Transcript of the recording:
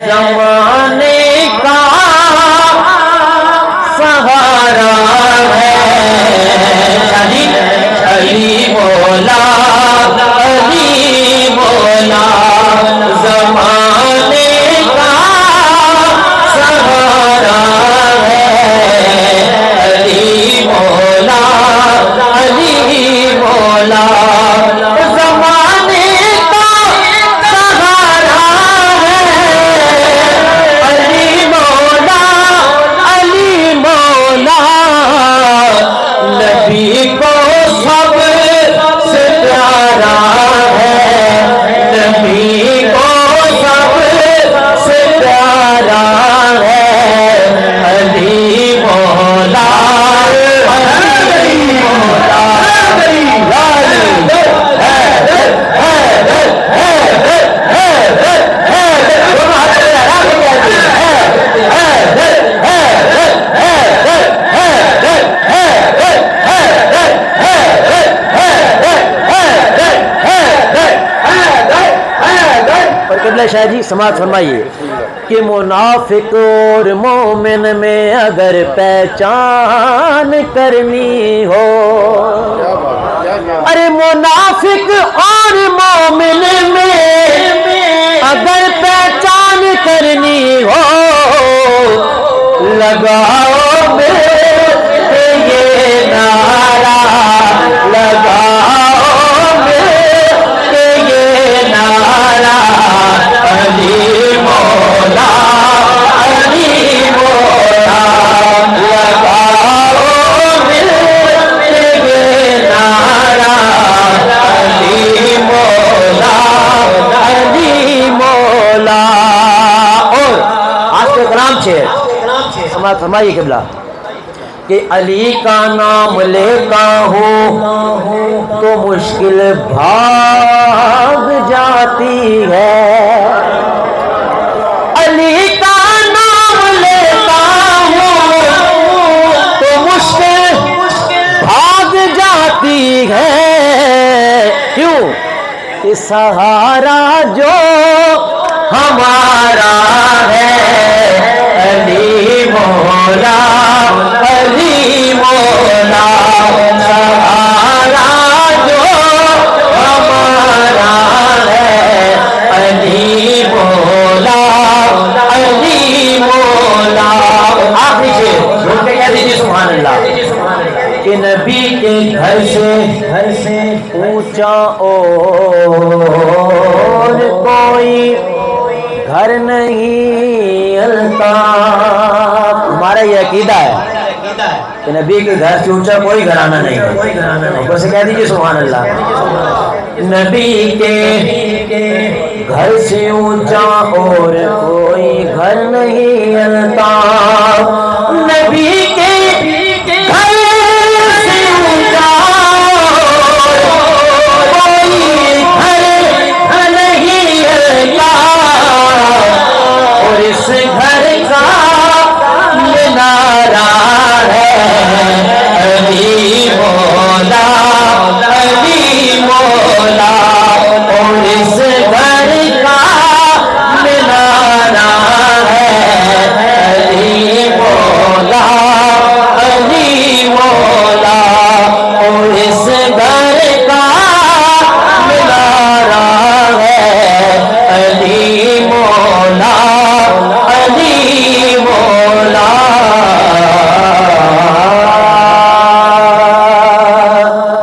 زمانے کا سہارا ہے علی مولا علی مولا زمانے کا سہارا ہے علی مولا علی مولا شاہ جی سماعت فرمائیے کہ منافق اور مومن میں اگر پہچان کرنی ہو، ارے منافق اور مومن میں اگر پہچان کرنی ہو، لگاؤ یہ نعرہ لگاؤ یہ نعرہ علی مولا علی مولا لگاؤ یہ نعرہ علی مولا علی مولا۔ اور آج کے کلام سے سماعت فرمائیے قبلہ کہ علی کا نام لیتا ہوں تو مشکل بھاگ جاتی ہے، علی کا نام لیتا ہوں تو مشکل بھاگ جاتی ہے، کیوں کہ سہارا جو ہمارا ہے علی مولا علی مولا، سہارا جو ہمارا ہے علی مولا علی مولا۔ آخری سے بول کے کہہ دیجیے سبحان اللہ کہ نبی کے گھر سے اونچا اور کوئی گھر نہیں الطاف۔ ہمارا یہ عقیدہ ہے کہ نبی کے گھر سے اونچا کوئی گھرانہ نہیں ہے، اوپر سے کہہ دیجیے سبحان اللہ۔ نبی کے گھر سے اونچا اور کوئی گھر نہیں